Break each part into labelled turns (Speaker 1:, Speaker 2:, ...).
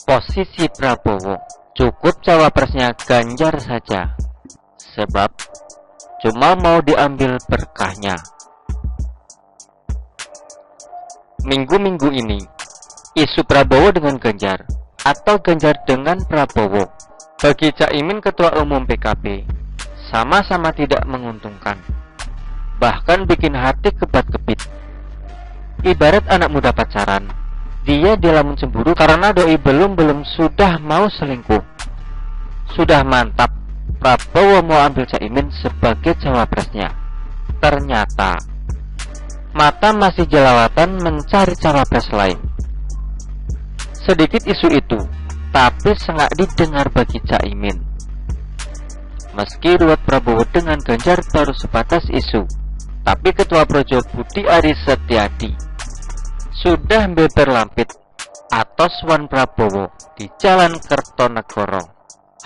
Speaker 1: Posisi Prabowo cukup cawapresnya Ganjar saja, sebab cuma mau diambil berkahnya. Minggu-minggu ini, isu Prabowo dengan Ganjar atau Ganjar dengan Prabowo bagi Caimin Ketua Umum PKB sama-sama tidak menguntungkan, bahkan bikin hati kebat-kebit. Ibarat anak muda pacaran, dia dilamun cemburu karena doi belum sudah mau selingkuh. Sudah mantap Prabowo mau ambil Caimin sebagai cawapresnya. Ternyata mata masih jelalatan mencari cawapres lain. Sedikit isu itu, tapi sangat didengar bagi Caimin. Meski ruwet Prabowo dengan Ganjar baru sebatas isu, tapi Ketua Projo Budi Aris Setiadi sudah beber lampit atau Swan Prabowo di Jalan Kertonegoro.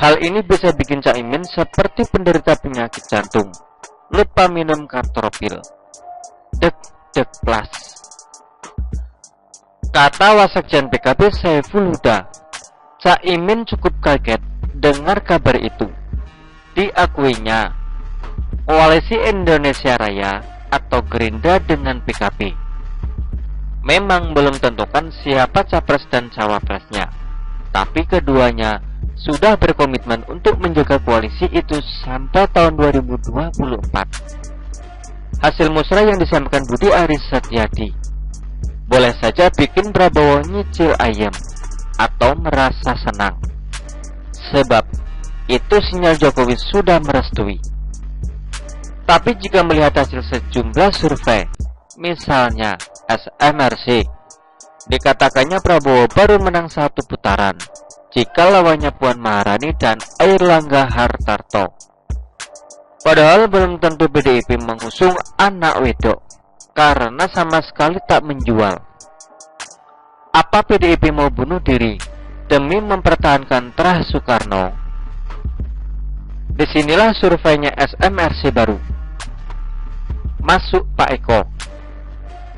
Speaker 1: Hal ini bisa bikin Caimin seperti penderita penyakit jantung, lupa minum Kartropil. Deg plus. Kata Wasekjen PKB Saiful Huda, Caimin cukup kaget dengar kabar itu. Diakuinya, Koalisi Indonesia Raya atau Gerindra dengan PKB memang belum tentukan siapa capres dan cawapresnya, tapi keduanya sudah berkomitmen untuk menjaga koalisi itu sampai tahun 2024. Hasil musrah yang disampaikan Budi Aris Setiadi boleh saja bikin Prabowo nyicil ayam atau merasa senang, sebab itu sinyal Jokowi sudah merestui. Tapi jika melihat hasil sejumlah survei, misalnya SMRC, dikatakannya Prabowo baru menang satu putaran jika lawannya Puan Maharani dan Airlangga Hartarto. Padahal belum tentu PDIP mengusung anak wedok karena sama sekali tak menjual. Apa PDIP mau bunuh diri demi mempertahankan Terah Soekarno? Disinilah surveinya SMRC baru. Masuk Pak Eko.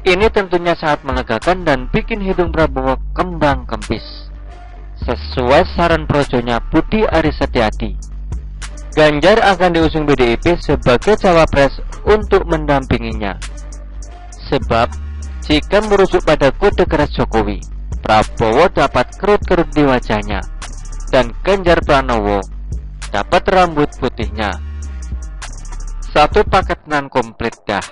Speaker 1: Ini tentunya sangat melegakan dan bikin hidung Prabowo kembang kempis. Sesuai saran projonya Budi Aris Setiadi, Ganjar akan diusung PDIP sebagai cawapres untuk mendampinginya. Sebab jika merujuk pada kode keras Jokowi, Prabowo dapat kerut-kerut di wajahnya dan Ganjar Pranowo dapat rambut putihnya. Satu paket nan komplit dah.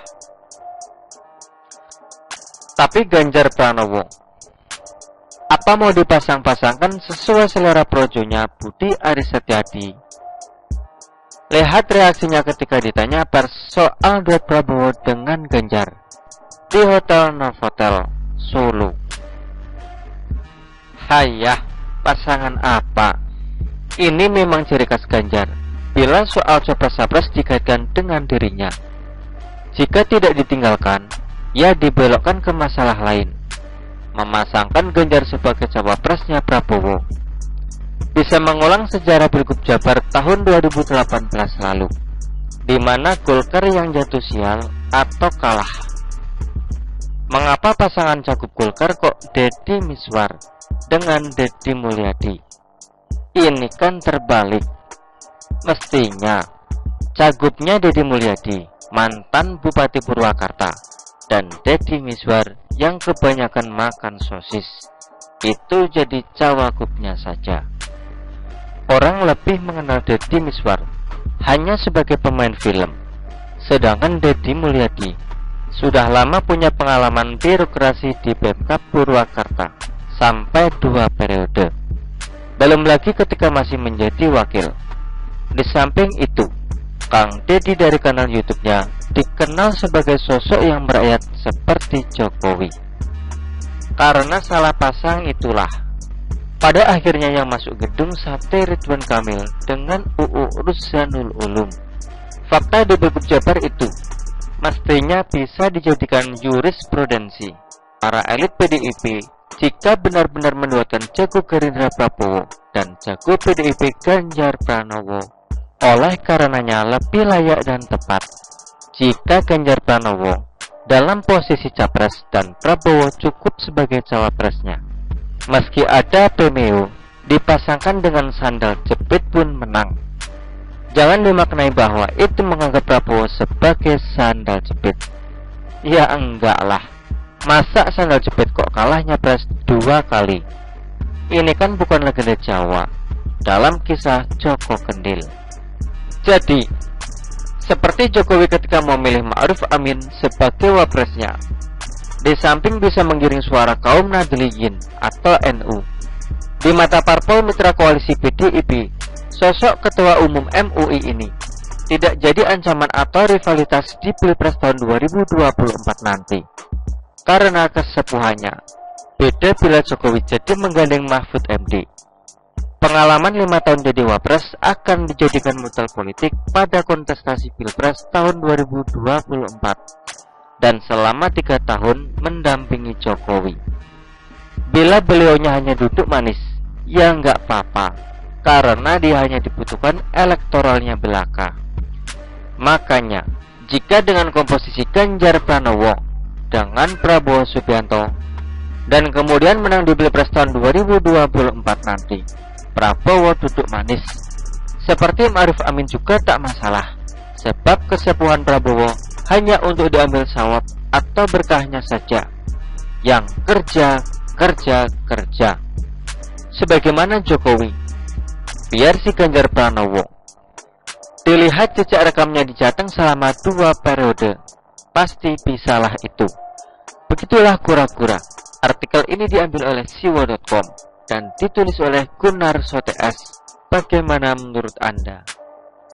Speaker 1: Tapi Ganjar Pranowo, apa mau dipasang-pasangkan sesuai selera projonya Budi Aris Setiadi? Lihat reaksinya ketika ditanya pers soal duet Prabowo dengan Ganjar di Hotel Novotel Solo. Hayah, pasangan apa? Ini memang ciri khas Ganjar bila soal capres-capres dikaitkan dengan dirinya. Jika tidak ditinggalkan, ia dibelokkan ke masalah lain, memasangkan Ganjar sebagai cawapresnya Prabowo. Bisa mengulang sejarah Pilgub Jabar tahun 2018 lalu, di mana Golkar yang jatuh sial atau kalah. Mengapa pasangan cagup Golkar kok Deddy Miswar dengan Deddy Mulyadi? Ini kan terbalik. Mestinya cagupnya Deddy Mulyadi, mantan Bupati Purwakarta, dan Deddy Miswar yang kebanyakan makan sosis, itu jadi cawagupnya saja. Orang lebih mengenal Deddy Miswar hanya sebagai pemain film, sedangkan Deddy Mulyadi sudah lama punya pengalaman birokrasi di Pemkab Purwakarta sampai 2 periode. Belum lagi ketika masih menjadi wakil. Di samping itu, Kang Deddy dari kanal YouTube-nya dikenal sebagai sosok yang merakyat seperti Jokowi. Karena salah pasang itulah, pada akhirnya yang masuk gedung sate Ridwan Kamil dengan UU Ruzanul Ulum. Fakta di Pilgub Jabar itu mestinya bisa dijadikan jurisprudensi para elit PDIP jika benar-benar menduetkan jago Gerindra Prabowo dan jago PDIP Ganjar Pranowo. Oleh karenanya lebih layak dan tepat jika Ganjar Pranowo dalam posisi capres dan Prabowo cukup sebagai cawapresnya. Meski ada Pemeo dipasangkan dengan sandal jepit pun menang. Jangan dimaknai bahwa itu menganggap Prabowo sebagai sandal jepit. Ya enggak lah. Masa sandal jepit kok kalah nyapres 2 kali? Ini kan bukan legenda Jawa dalam kisah Joko Kendil. Jadi, seperti Jokowi ketika memilih Ma'ruf Amin sebagai wapresnya, di samping bisa menggiring suara kaum Nahdliyin atau NU, di mata parpol mitra koalisi PDIP, sosok ketua umum MUI ini tidak jadi ancaman atau rivalitas di Pilpres tahun 2024 nanti. Karena kesepuhannya, beda bila Jokowi jadi menggandeng Mahfud MD. Pengalaman 5 tahun jadi wapres akan dijadikan modal politik pada kontestasi Pilpres tahun 2024 dan selama 3 tahun mendampingi Jokowi. Bila beliaunya hanya duduk manis, ya nggak apa-apa, karena dia hanya dibutuhkan elektoralnya belaka. Makanya, jika dengan komposisi Ganjar Pranowo dengan Prabowo Subianto dan kemudian menang di Pilpres tahun 2024 nanti, Prabowo duduk manis seperti Ma'ruf Amin juga tak masalah, sebab kesepuhan Prabowo hanya untuk diambil sawab atau berkahnya saja, yang kerja, sebagaimana Jokowi. Biar si Ganjar Pranowo. Dilihat jejak rekamnya di Jateng selama 2 periode, pasti bisalah itu. Begitulah kura-kura. Artikel ini diambil oleh siwo.com dan ditulis oleh Gunnar Sotes. Bagaimana menurut Anda?